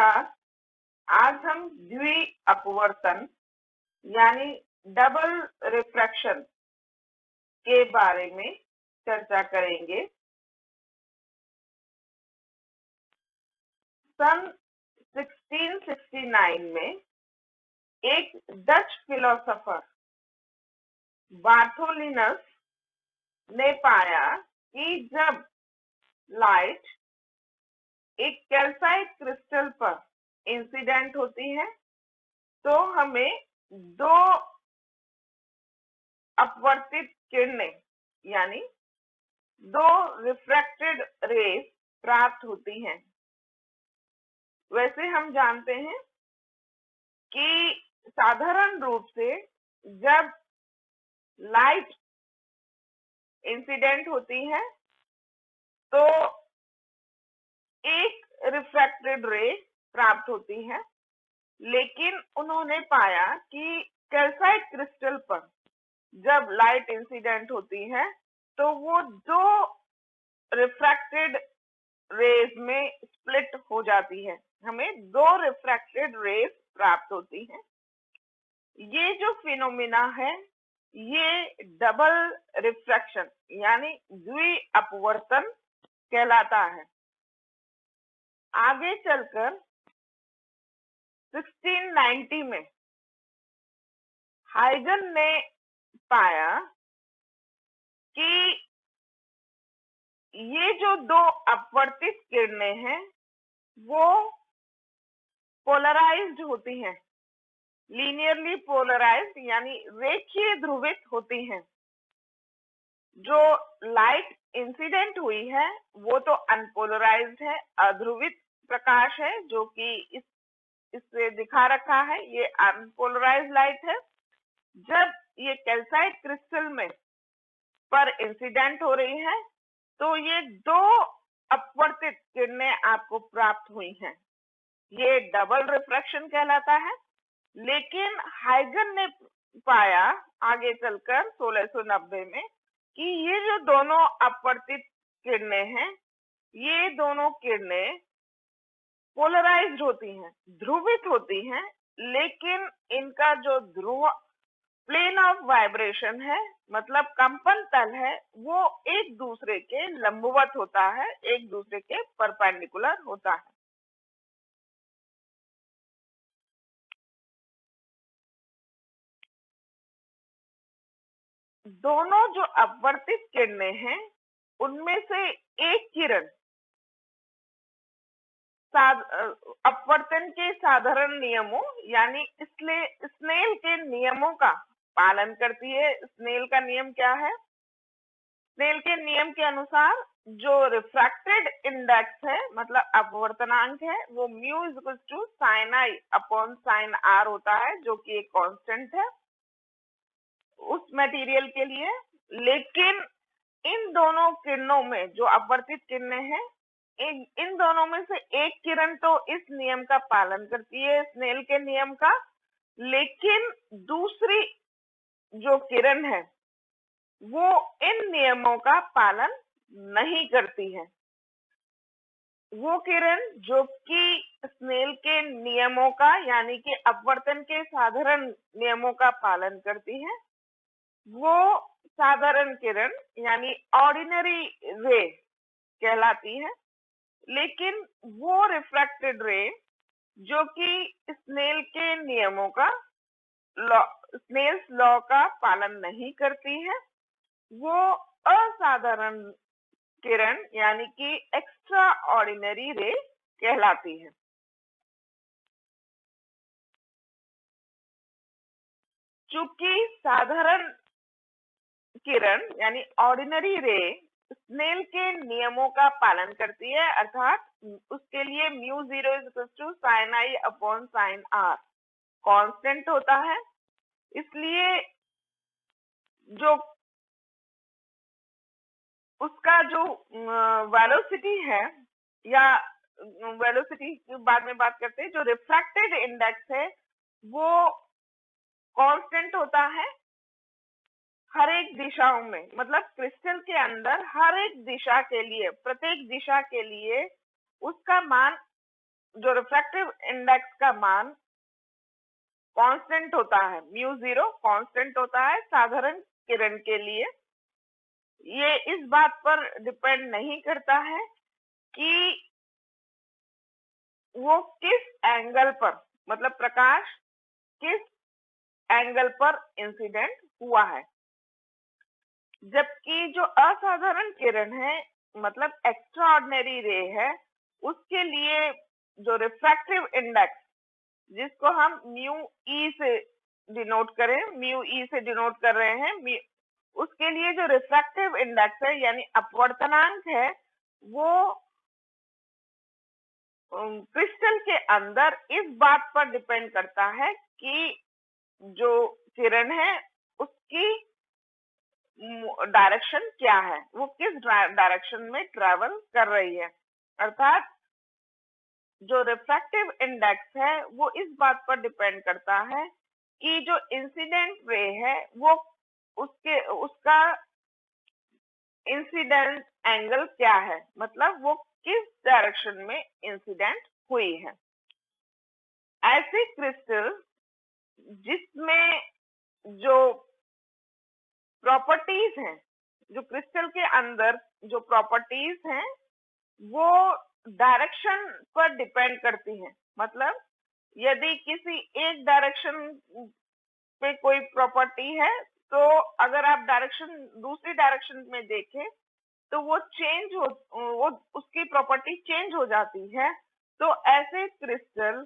नमस्कार। आज हम द्वि अपवर्तन यानी डबल रिफ्रैक्शन के बारे में चर्चा करेंगे। सन 1669 में एक डच फिलोसोफर बार्थोलिनस ने पाया कि जब लाइट एक कैल्साइट क्रिस्टल पर इंसिडेंट होती है तो हमें दो अपवर्तित किरणें यानी दो रिफ्रैक्टेड रेज प्राप्त होती हैं। वैसे हम जानते हैं कि साधारण रूप से जब लाइट इंसिडेंट होती है तो एक रिफ्रैक्टेड रे प्राप्त होती है, लेकिन उन्होंने पाया कि कैल्साइट क्रिस्टल पर जब लाइट इंसिडेंट होती है तो वो दो रिफ्रैक्टेड रेज में स्प्लिट हो जाती है, हमें दो रिफ्रैक्टेड रेज प्राप्त होती हैं। ये जो फिनोमिना है ये डबल रिफ्रैक्शन यानी द्वि अपवर्तन कहलाता है। आगे चलकर 1690 में हाइगन ने पाया कि ये जो दो अपवर्तित किरणें हैं वो पोलराइज्ड होती हैं, लीनियरली पोलराइज्ड यानी रेखीय ध्रुवित होती हैं। जो लाइट इंसिडेंट हुई है वो तो अनपोलराइज्ड है, अध्रुवित प्रकाश है, जो कि इससे दिखा रखा है, ये अनपोलराइज्ड लाइट है। जब ये कैल्साइट क्रिस्टल में पर इंसिडेंट हो रही है तो ये दो अपवर्तित किरणें आपको प्राप्त हुई हैं, ये डबल रिफ्रैक्शन कहलाता है। लेकिन हाइगन ने पाया आगे चलकर 1690 में कि ये जो दोनों अपवर्तित किरणें हैं ये दोनों किरणें पोलराइज्ड होती हैं, ध्रुवित होती हैं, लेकिन इनका जो ध्रुव प्लेन ऑफ वाइब्रेशन है मतलब कंपन तल है वो एक दूसरे के लंबवत होता है, एक दूसरे के परपेंडिकुलर होता है। दोनों जो अपवर्तित किरणें हैं उनमें से एक किरण अपवर्तन के साधारण नियमों यानी स्नेल के नियमों का पालन करती है। स्नेल का नियम क्या है? स्नेल के नियम के अनुसार जो रिफ्रैक्टेड इंडेक्स है मतलब अपवर्तनांक है वो mu is equal to sine i upon sine r होता है, जो कि एक कांस्टेंट है उस मटेरियल के लिए। लेकिन इन दोनों किरणों में जो अपवर्तित किरणें हैं इन दोनों में से एक किरण तो इस नियम का पालन करती है, स्नेल के नियम का, लेकिन दूसरी जो किरण है वो इन नियमों का पालन नहीं करती है। वो किरण जो कि स्नेल के नियमों का यानी कि अपवर्तन के साधारण नियमों का पालन करती है वो साधारण किरण यानी ऑर्डिनरी रे कहलाती है। लेकिन वो रिफ्रैक्टेड रे जो कि स्नेल के नियमों का स्नेल्स लॉ का पालन नहीं करती है वो असाधारण किरण यानी कि एक्स्ट्रा ऑर्डिनरी रे कहलाती है। चूंकि साधारण किरण यानी ऑर्डिनरी रे स्नेल के नियमों का पालन करती है, अर्थात उसके लिए mu zero is equal to sine i upon sine r constant होता है, इसलिए जो उसका जो वेलोसिटी है या वेलोसिटी की बाद में बात करते हैं, जो रिफ्रैक्टेड इंडेक्स है वो कांस्टेंट होता है हर एक दिशाओं में, मतलब क्रिस्टल के अंदर हर एक दिशा के लिए, प्रत्येक दिशा के लिए उसका मान जो रिफ्रैक्टिव इंडेक्स का मान कांस्टेंट होता है, म्यू जीरो कांस्टेंट होता है साधारण किरण के लिए। ये इस बात पर डिपेंड नहीं करता है कि वो किस एंगल पर, मतलब प्रकाश किस एंगल पर इंसिडेंट हुआ है। जबकि जो असाधारण किरण है, मतलब एक्स्ट्राऑर्डिनरी रे है, उसके लिए जो रिफ्रैक्टिव इंडेक्स, जिसको हम म्यू ई से डिनोट कर रहे हैं, उसके लिए जो रिफ्रैक्टिव इंडेक्स है यानी अपवर्तनांक है, वो क्रिस्टल के अंदर इस बात पर डिपेंड करता है कि जो किरण है उसकी डायरेक्शन क्या है, वो किस डायरेक्शन में ट्रेवल कर रही है। अर्थात जो रिफ्रैक्टिव इंडेक्स है वो इस बात पर डिपेंड करता है कि जो इंसिडेंट रे है वो उसका इंसिडेंट एंगल क्या है, मतलब वो किस डायरेक्शन में इंसिडेंट हुई है। ऐसे क्रिस्टल जिसमें जो प्रॉपर्टीज हैं, जो क्रिस्टल के अंदर जो प्रॉपर्टीज हैं वो डायरेक्शन पर डिपेंड करती हैं। मतलब यदि किसी एक डायरेक्शन पे कोई प्रॉपर्टी है, तो अगर आप दूसरी डायरेक्शन में देखें तो वो उसकी प्रॉपर्टी चेंज हो जाती है। तो ऐसे क्रिस्टल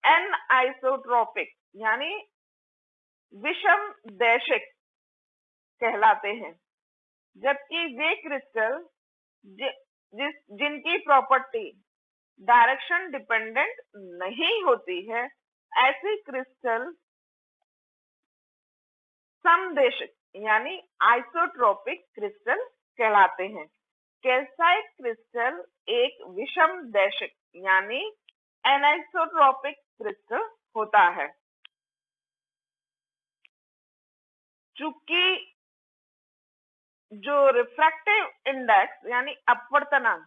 एन आइसोट्रोपिक यानी विषम दैशिक कहलाते हैं। जबकि वे क्रिस्टल जिनकी प्रॉपर्टी डायरेक्शन डिपेंडेंट नहीं होती है, ऐसे क्रिस्टल समदैशिक यानी आइसोट्रोपिक क्रिस्टल कहलाते हैं। कैल्साइट क्रिस्टल एक विषम दैशिक यानी एनाइसोट्रोपिक क्रिस्टल होता है। चूंकि जो रिफ्रैक्टिव इंडेक्स यानी अपवर्तनांक,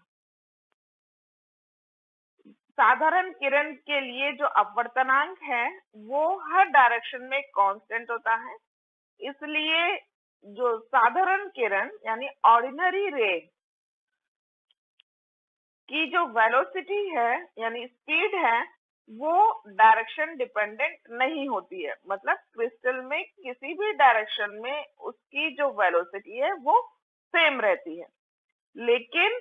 साधारण किरण के लिए जो अपवर्तनांक है वो हर डायरेक्शन में कांस्टेंट होता है, इसलिए जो साधारण किरण यानी ऑर्डिनरी रे की जो वेलोसिटी है यानी स्पीड है वो डायरेक्शन डिपेंडेंट नहीं होती है। मतलब क्रिस्टल में किसी भी डायरेक्शन में उसकी जो वेलोसिटी है वो सेम रहती है। लेकिन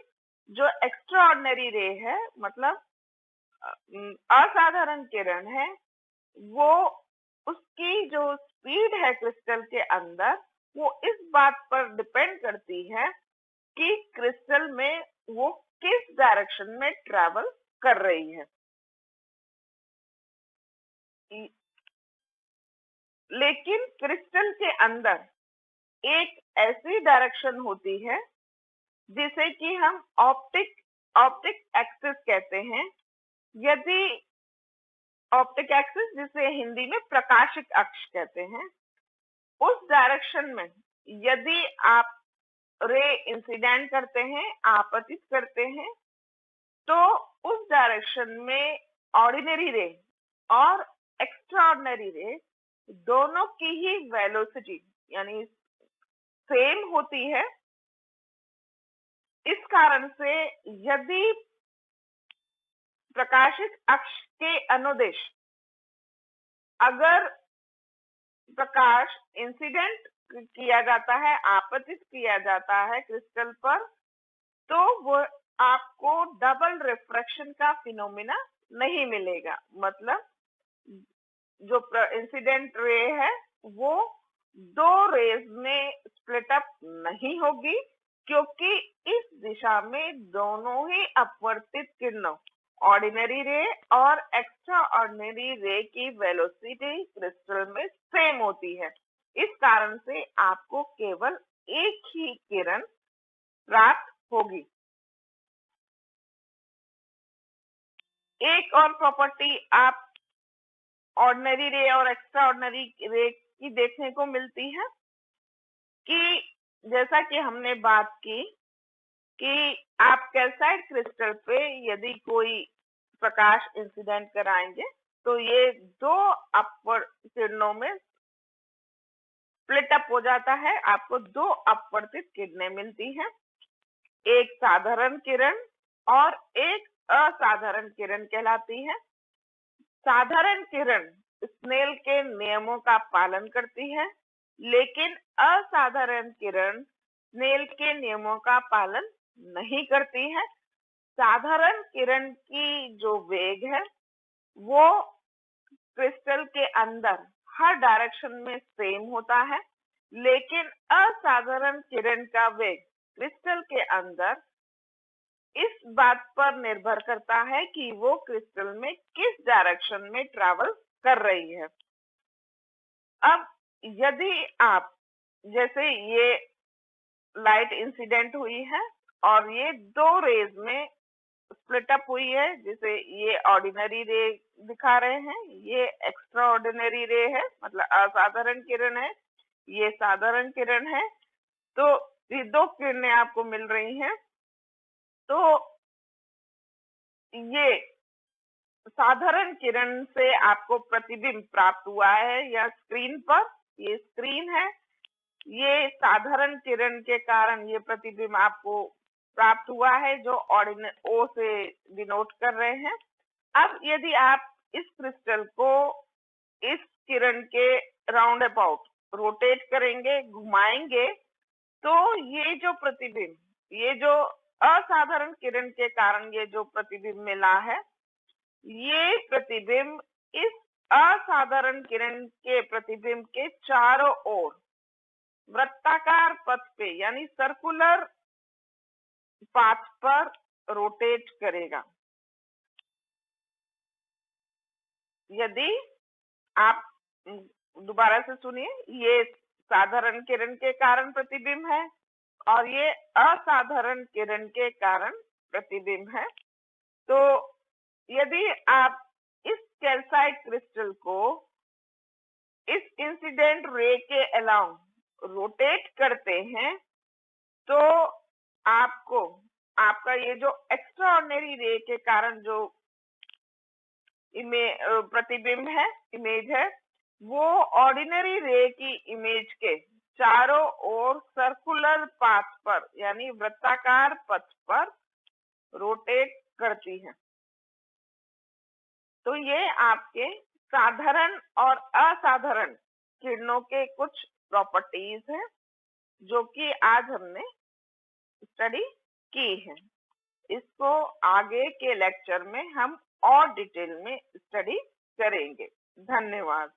जो एक्स्ट्राऑर्डिनरी रे है, मतलब असाधारण किरण है, वो उसकी जो स्पीड है क्रिस्टल के अंदर वो इस बात पर डिपेंड करती है कि क्रिस्टल में वो किस डायरेक्शन में ट्रैवल कर रही है। लेकिन क्रिस्टल के अंदर एक ऐसी डायरेक्शन होती है जिसे कि हम ऑप्टिक एक्सिस कहते हैं। यदि ऑप्टिक एक्सिस, जिसे हिंदी में प्रकाशिक अक्ष कहते हैं, उस डायरेक्शन में यदि आप रे इंसिडेंट करते हैं, आपतित करते हैं, तो उस डायरेक्शन में ऑर्डिनरी रे और एक्स्ट्राऑर्डिनरी रे दोनों की ही वेलोसिटी यानी सेम होती है। इस कारण से यदि प्रकाशित अक्ष के अनुदिश अगर प्रकाश इंसिडेंट किया जाता है, आपतित किया जाता है क्रिस्टल पर, तो वो आपको डबल रिफ्रैक्शन का फिनोमिना नहीं मिलेगा। मतलब जो इंसिडेंट रे है वो दो रेज में स्प्लिट अप नहीं होगी, क्योंकि इस दिशा में दोनों ही अपवर्तित किरणों ऑर्डिनरी रे और एक्स्ट्रा ऑर्डिनरी रे की वेलोसिटी क्रिस्टल में सेम होती है। इस कारण से आपको केवल एक ही किरण प्राप्त होगी। एक और प्रॉपर्टी आप ऑर्डिनरी रे और एक्स्ट्रा ऑर्डिनरी रे की देखने को मिलती है कि जैसा कि हमने बात की कि आप कैल्साइट क्रिस्टल पे यदि कोई प्रकाश इंसिडेंट कराएंगे तो ये दो अपवर्ड किरणों में स्प्लिट अप हो जाता है, आपको दो अपवर्तित किरणें मिलती हैं, एक साधारण किरण और एक असाधारण किरण कहलाती है। साधारण किरण स्नेल के नियमों का पालन करती है, लेकिन असाधारण किरण स्नेल के नियमों का पालन नहीं करती है। साधारण किरण की जो वेग है वो क्रिस्टल के अंदर हर डायरेक्शन में सेम होता है, लेकिन असाधारण किरण का वेग क्रिस्टल के अंदर इस बात पर निर्भर करता है कि वो क्रिस्टल में किस डायरेक्शन में ट्रैवल कर रही है। अब यदि आप जैसे ये लाइट इंसिडेंट हुई है और ये दो रेज में स्प्लिट अप हुई है, जिसे ये ऑर्डिनरी रे दिखा रहे हैं, ये एक्स्ट्रा ऑर्डिनरी रे है, मतलब असाधारण किरण है, ये साधारण किरण है। तो ये दो किरणें आपको मिल रही हैं। तो ये साधारण किरण से आपको प्रतिबिंब प्राप्त हुआ है या स्क्रीन पर, ये स्क्रीन है, ये साधारण किरण के कारण ये प्रतिबिंब आपको प्राप्त हुआ है जो O से डिनोट कर रहे हैं। अब यदि आप इस क्रिस्टल को इस किरण के राउंड अबाउट रोटेट करेंगे, घुमाएंगे, तो ये जो प्रतिबिंब, ये जो असाधारण किरण के कारण ये जो प्रतिबिंब मिला है, ये प्रतिबिंब इस असाधारण किरण के प्रतिबिंब के चारों ओर वृत्ताकार पथ पे यानी सर्कुलर पाथ पर रोटेट करेगा। यदि आप दोबारा से सुनिए, ये साधारण किरण के कारण प्रतिबिंब है और ये असाधारण किरण के कारण प्रतिबिंब है। तो यदि आप इस कैल्साइट क्रिस्टल को इस इंसिडेंट रे के अलाउंग रोटेट करते हैं तो आपको आपका ये जो एक्स्ट्राऑर्डिनरी रे के कारण जो प्रतिबिंब है, इमेज है, वो ऑर्डिनरी रे की इमेज के चारों ओर सर्कुलर पाथ पर यानी वृत्ताकार पथ पर रोटेट करती है। तो ये आपके साधारण और असाधारण किरणों के कुछ प्रॉपर्टीज हैं जो कि आज हमने स्टडी की है। इसको आगे के लेक्चर में हम और डिटेल में स्टडी करेंगे। धन्यवाद।